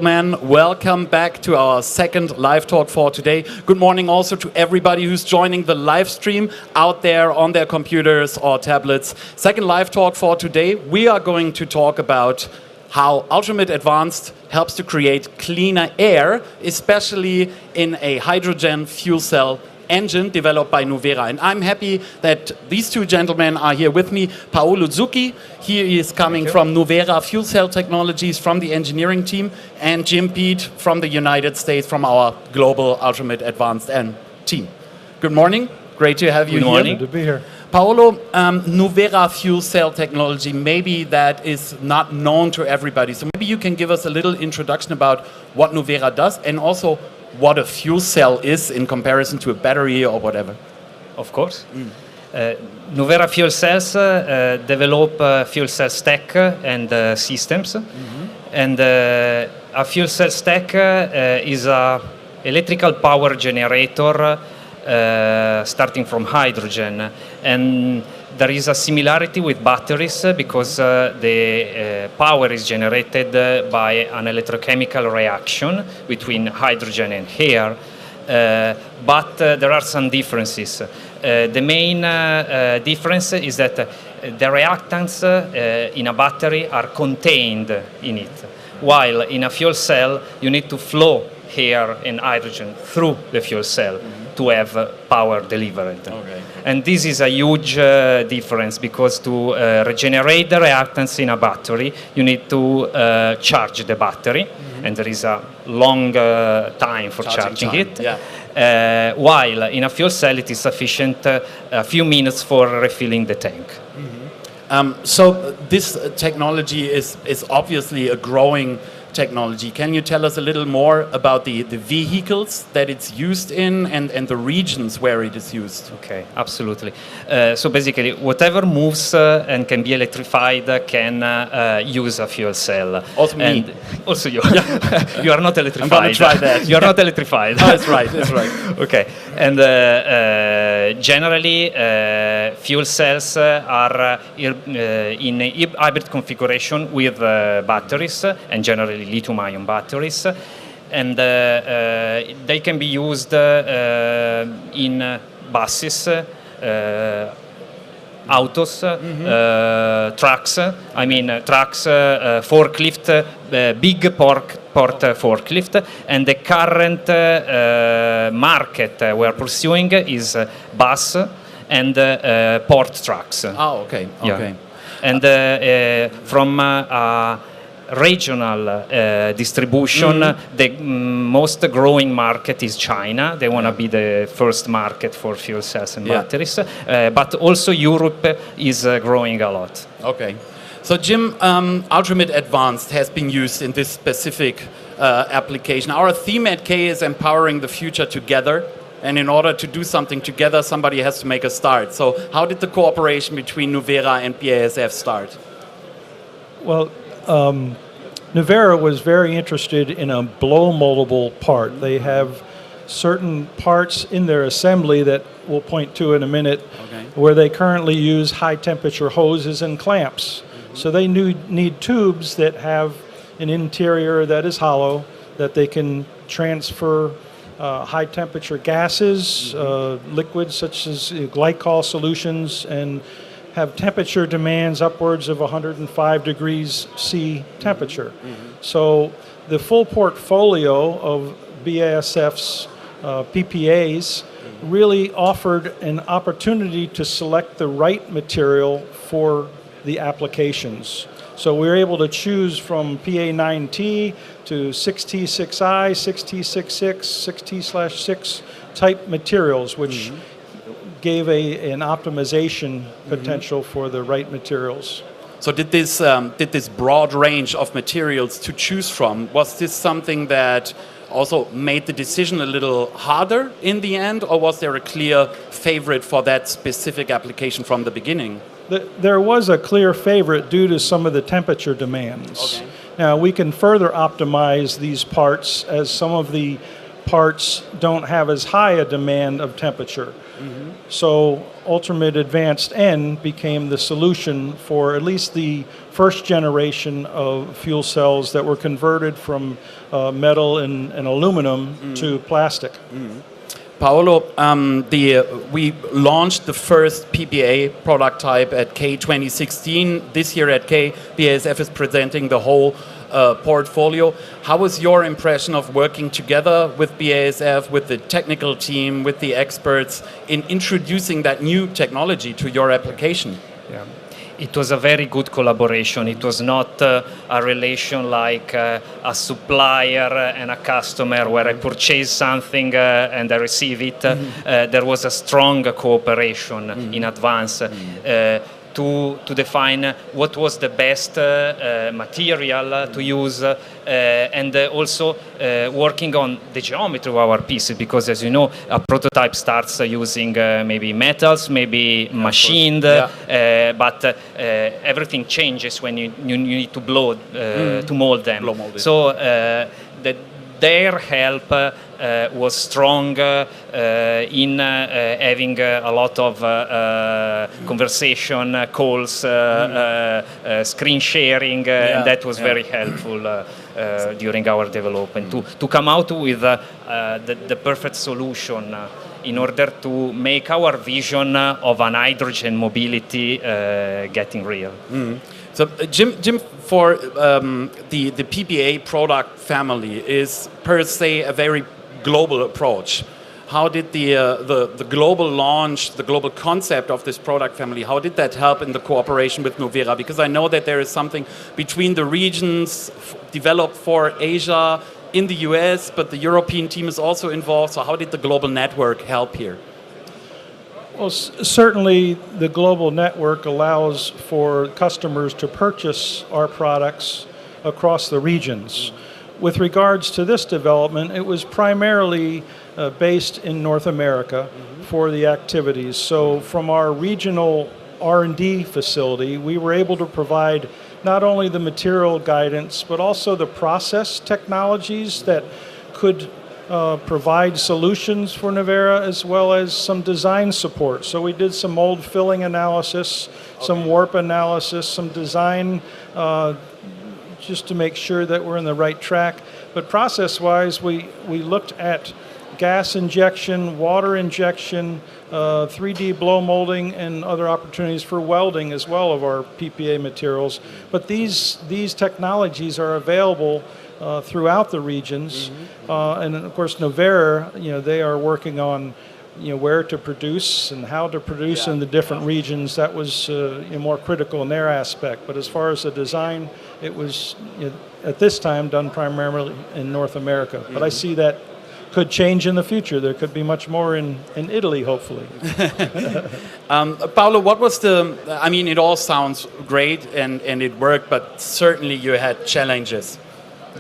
Welcome back to our second live talk for today. Good morning also to everybody who's joining the live stream out there on their computers or tablets. Second live talk for today. We are going to talk about how Ultramid Advanced helps to create cleaner air, especially in a hydrogen fuel cell engine developed by Nuvera. And I'm happy that these two gentlemen are here with me. Paolo Zucchi, he is coming from Nuvera Fuel Cell Technologies from the engineering team, and Jim Pete from the United States from our global Ultramid Advanced team. Good morning. Great to have you here. Good morning. Good to be here. Paolo, Nuvera Fuel Cell Technology, maybe that is not known to everybody. So maybe you can give us a little introduction about what Nuvera does and also what a fuel cell is in comparison to a battery or whatever. Of course. Nuvera Fuel Cells develop fuel cell stack and systems. And a fuel cell stack is an electrical power generator starting from hydrogen. And there is a similarity with batteries because the power is generated by an electrochemical reaction between hydrogen and air, but there are some differences. The main difference is that the reactants in a battery are contained in it, while in a fuel cell you need to flow air and hydrogen through the fuel cell to have power delivered. Okay. And this is a huge difference because to regenerate the reactants in a battery, you need to charge the battery, and there is a long time for charging it. Yeah. While in a fuel cell, it is sufficient a few minutes for refilling the tank. So this technology is obviously a growing technology. Can you tell us a little more about the vehicles that it's used in and the regions where it is used? Okay, absolutely. So basically, whatever moves and can be electrified can use a fuel cell. Also me. And also you. You are not electrified. I'm going to try that. You are not electrified. Oh, that's right, that's right. Okay. And generally, fuel cells are in a hybrid configuration with batteries, and generally lithium-ion batteries, and they can be used in buses, autos, trucks. I mean trucks, forklift, big port forklift, and the current market we're pursuing is bus and port trucks. Oh, okay. Yeah. Okay. And from regional distribution, the most growing market is China. They want to be the first market for fuel cells and batteries, but also Europe is growing a lot. Okay. So Jim, Ultramid Advanced has been used in this specific application. Our theme at K is empowering the future together. And in order to do something together, somebody has to make a start. So how did the cooperation between Nuvera and BASF start? Well, Nuvera was very interested in a blow moldable part. They have certain parts in their assembly that we'll point to in a minute, where they currently use high temperature hoses and clamps. So they need tubes that have an interior that is hollow, that they can transfer high temperature gases, liquids such as glycol solutions, and have temperature demands upwards of 105 degrees C temperature. So the full portfolio of BASF's PPAs really offered an opportunity to select the right material for the applications. So we were able to choose from PA9T to 6T6I, 6T66, 6T/6 type materials, which gave an optimization potential for the right materials. So did this broad range of materials to choose from, was this something that also made the decision a little harder in the end, or was there a clear favorite for that specific application from the beginning? There was a clear favorite due to some of the temperature demands. Okay. Now we can further optimize these parts as some of the parts don't have as high a demand of temperature. So Ultramid Advanced N became the solution for at least the first generation of fuel cells that were converted from metal and aluminum to plastic. Paolo, we launched the first PPA product type at K 2016. This year at K, BASF is presenting the whole portfolio. How was your impression of working together with BASF, with the technical team, with the experts in introducing that new technology to your application? Yeah. It was a very good collaboration. It was not a relation like a supplier and a customer where I purchase something and I receive it. There was a strong cooperation in advance to define what was the best material to use and also working on the geometry of our pieces, because as you know, a prototype starts using maybe metals, maybe machined, but everything changes when you need to blow to mold them. So their help was strong in having a lot of conversation, calls, screen sharing, and that was very helpful during our development to come out with the perfect solution in order to make our vision of an hydrogen mobility getting real. So, Jim, for the PPA product family is per se a very global approach. How did the global launch, the global concept of this product family, how did that help in the cooperation with Nuvera? Because I know that there is something between the regions developed for Asia in the US, but the European team is also involved. So how did the global network help here? Well, certainly the global network allows for customers to purchase our products across the regions. With regards to this development, it was primarily based in North America for the activities. So from our regional R&D facility, we were able to provide not only the material guidance, but also the process technologies that could provide solutions for Nuvera, as well as some design support. So we did some mold filling analysis, some warp analysis, some design just to make sure that we're in the right track. But process-wise, we looked at gas injection, water injection, 3D blow molding, and other opportunities for welding as well of our PPA materials. But these technologies are available throughout the regions, and of course Nuvera, they are working on where to produce and how to produce in the different regions. That was more critical in their aspect. But as far as the design, it was at this time done primarily in North America. But I see that could change in the future. There could be much more in Italy, hopefully. Paolo, what was I mean, it all sounds great and it worked, but certainly you had challenges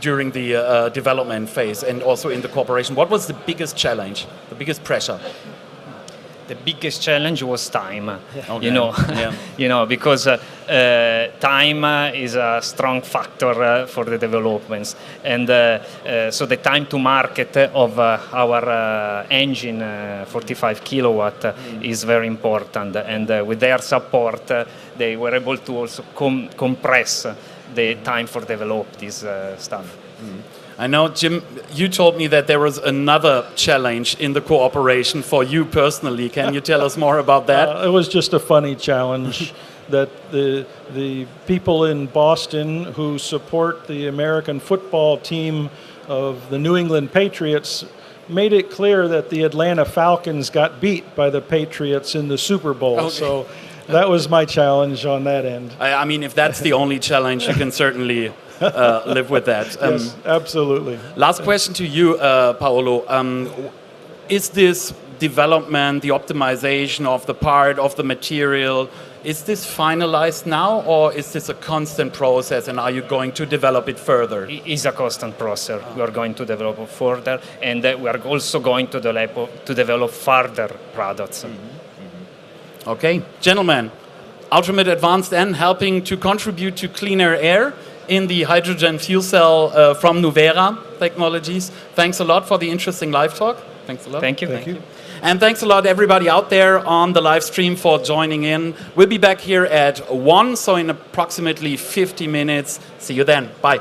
during the development phase and also in the cooperation. What was the biggest challenge, the biggest pressure? The biggest challenge was time, Okay. because time is a strong factor for the developments, and so the time to market of our engine, 45 kilowatt, is very important, and with their support, they were able to also compress the time for develop this stuff. I know, Jim, you told me that there was another challenge in the cooperation for you personally. Can you tell us more about that? It was just a funny challenge that the people in Boston who support the American football team of the New England Patriots made it clear that the Atlanta Falcons got beat by the Patriots in the Super Bowl. Okay. So that was my challenge on that end. I mean, if that's the only challenge, you can certainly live with that. Yes, absolutely. Last question to you, Paolo. Is this development, the optimization of the part, of the material, is this finalized now, or is this a constant process, and are you going to develop it further? It is a constant process. We are going to develop it further, and we are also going to develop further products. Okay, gentlemen, Ultramid Advanced N helping to contribute to cleaner air in the hydrogen fuel cell from Nuvera Technologies. Thanks a lot for the interesting live talk. Thanks a lot. Thank you. Thank you. And thanks a lot, everybody out there on the live stream, for joining in. We'll be back here at 1, so in approximately 50 minutes. See you then. Bye.